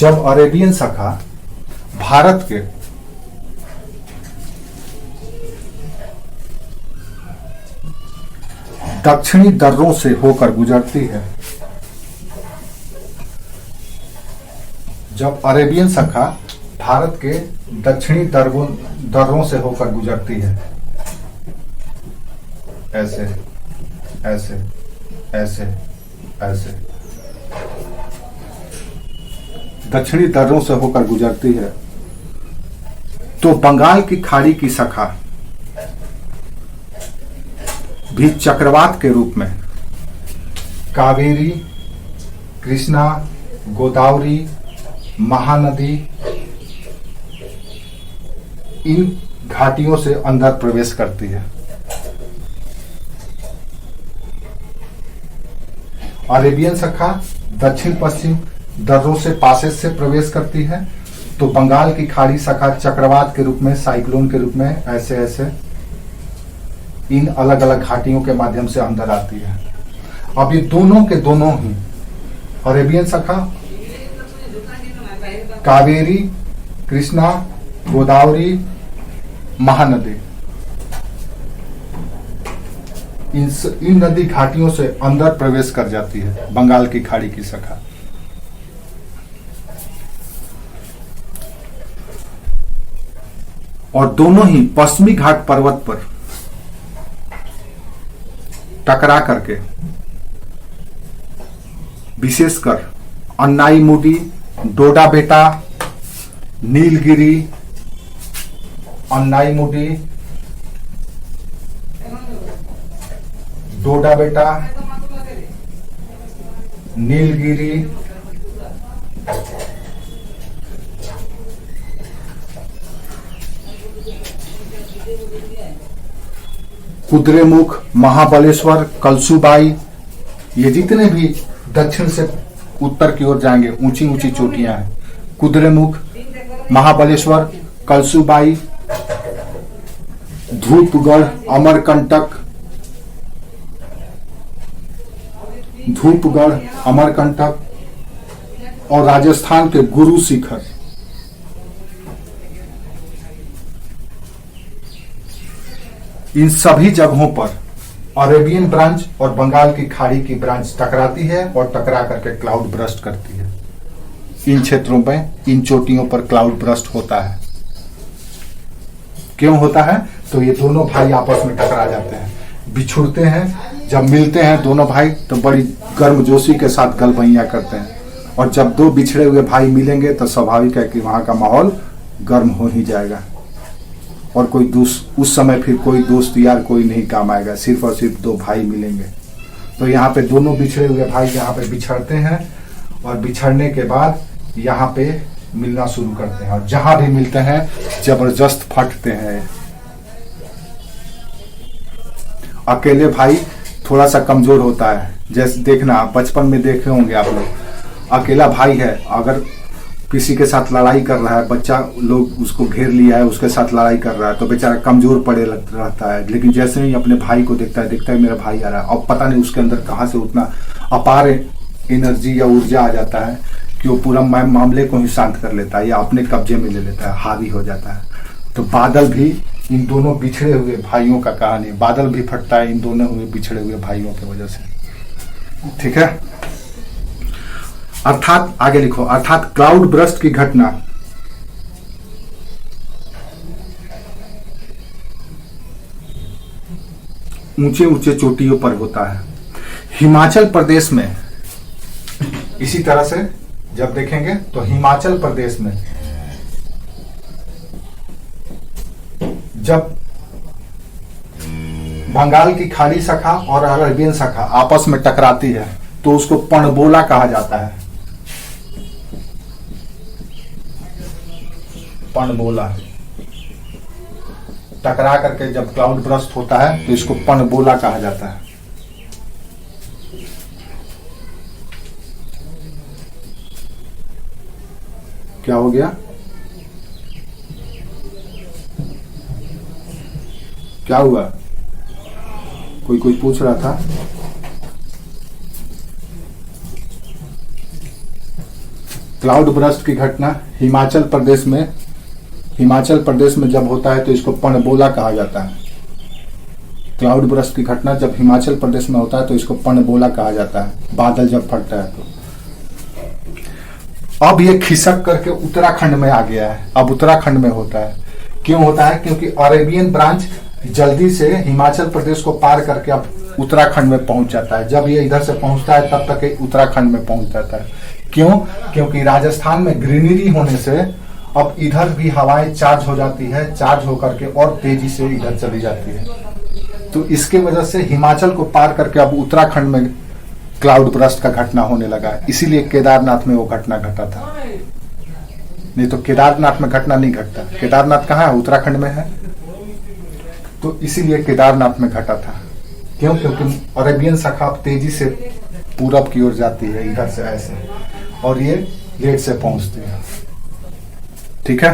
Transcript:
जब अरेबियन शाखा भारत के दक्षिणी दर्रों से होकर गुजरती है, जब अरेबियन शाखा भारत के दक्षिणी दर्रों से होकर गुजरती है, ऐसे ऐसे ऐसे ऐसे दक्षिणी दर्रों से होकर गुजरती है, तो बंगाल की खाड़ी की शाखा भी चक्रवात के रूप में कावेरी, कृष्णा, गोदावरी, महानदी इन घाटियों से अंदर प्रवेश करती है। अरेबियन शाखा दक्षिण पश्चिम दर्रों से पासेज से प्रवेश करती है, तो बंगाल की खाड़ी शाखा चक्रवात के रूप में, साइक्लोन के रूप में ऐसे ऐसे इन अलग अलग घाटियों के माध्यम से अंदर आती है। अब ये दोनों के दोनों ही अरेबियन शाखा कावेरी, कृष्णा, गोदावरी, महानदी इन नदी घाटियों से अंदर प्रवेश कर जाती है बंगाल की खाड़ी की शाखा। और दोनों ही पश्चिमी घाट पर्वत पर टकरा करके विशेषकर अन्नाईमुडी, डोडाबेटा, नीलगिरी, अन्नाईमुडी, डोडाबेटा, नीलगिरी, कुद्रेमुख, महाबलेश्वर, कलसूबाई, ये जितने भी दक्षिण से उत्तर की ओर जाएंगे ऊंची ऊंची चोटियां हैं। कुद्रेमुख, महाबलेश्वर, कलसूबाई, धूपगढ़, अमरकंटक, और राजस्थान के गुरु शिखर, इन सभी जगहों पर अरेबियन ब्रांच और बंगाल की खाड़ी की ब्रांच टकराती है और टकरा करके क्लाउड ब्रस्ट करती है। इन क्षेत्रों में, इन चोटियों पर क्लाउड ब्रस्ट होता है। क्यों होता है? तो ये दोनों भाई आपस में टकरा जाते हैं, बिछुड़ते हैं। जब मिलते हैं दोनों भाई तो बड़ी गर्मजोशी के साथ गलबैया करते हैं, और जब दो बिछड़े हुए भाई मिलेंगे तो स्वाभाविक है कि वहां का माहौल गर्म हो ही जाएगा, और कोई उस समय फिर कोई दोस्त यार कोई नहीं काम आएगा, सिर्फ और सिर्फ दो भाई मिलेंगे। तो यहाँ पे दोनों बिछड़े हुए भाई यहाँ पे बिछड़ते हैं, और बिछड़ने के बाद यहाँ पे मिलना शुरू करते हैं, और जहां भी मिलते हैं जबरदस्त फटते हैं। अकेले भाई थोड़ा सा कमजोर होता है, जैसे देखना बचपन में देखे होंगे आप लोग, अकेला भाई है अगर किसी के साथ लड़ाई कर रहा है, बच्चा लोग उसको घेर लिया है, उसके साथ लड़ाई कर रहा है, तो बेचारा कमजोर पड़े रहता है। लेकिन जैसे ही अपने भाई को देखता है मेरा भाई आ रहा है, और पता नहीं उसके अंदर कहाँ से उतना अपार एनर्जी या ऊर्जा आ जाता है कि वो पूरा मामले को ही शांत कर लेता है या अपने कब्जे में ले लेता है, हावी हो जाता है। तो बादल भी इन दोनों बिछड़े हुए भाइयों का कहानी, बादल भी फटता है इन दोनों हुए बिछड़े हुए भाइयों की वजह से। ठीक है, अर्थात आगे लिखो, अर्थात क्लाउड ब्रस्ट की घटना ऊंचे ऊंचे चोटियों पर होता है। हिमाचल प्रदेश में इसी तरह से जब देखेंगे तो हिमाचल प्रदेश में जब बंगाल की खाड़ी शाखा और अरेबियन शाखा आपस में टकराती है तो उसको पणबोला कहा जाता है। पणबोला टकरा करके जब क्लाउड ब्रस्ट होता है तो इसको पणबोला कहा जाता है। क्या हो गया? क्या हुआ? कोई पूछ रहा था। क्लाउड बर्स्ट की घटना हिमाचल प्रदेश में जब होता है तो इसको पनबोला कहा जाता है। क्लाउड बर्स्ट की घटना जब हिमाचल प्रदेश में होता है तो इसको पनबोला कहा जाता है, बादल जब फटता है तो। अब ये खिसक करके उत्तराखंड में आ गया है, अब उत्तराखंड में होता है। क्यों होता है? क्योंकि अरेबियन ब्रांच जल्दी से हिमाचल प्रदेश को पार करके अब उत्तराखंड में पहुंच जाता है। जब ये इधर से पहुंचता है तब तक ये उत्तराखंड में पहुंच जाता है। क्यों? क्योंकि राजस्थान में ग्रीनरी होने से अब इधर भी हवाएं चार्ज हो जाती है, चार्ज होकर के और तेजी से इधर चली जाती है। तो इसके वजह से हिमाचल को पार करके अब उत्तराखंड में क्लाउड बर्स्ट का घटना होने लगा है। इसीलिए केदारनाथ में वो घटना घटा था, नहीं तो केदारनाथ में घटना नहीं घटता। केदारनाथ कहाँ है? उत्तराखंड में है। तो इसीलिए केदारनाथ में घटा था। क्यों? क्योंकि अरेबियन शाखा तेजी से पूरब की ओर जाती है इधर से ऐसे, और ये लेट से पहुंचती है। ठीक है।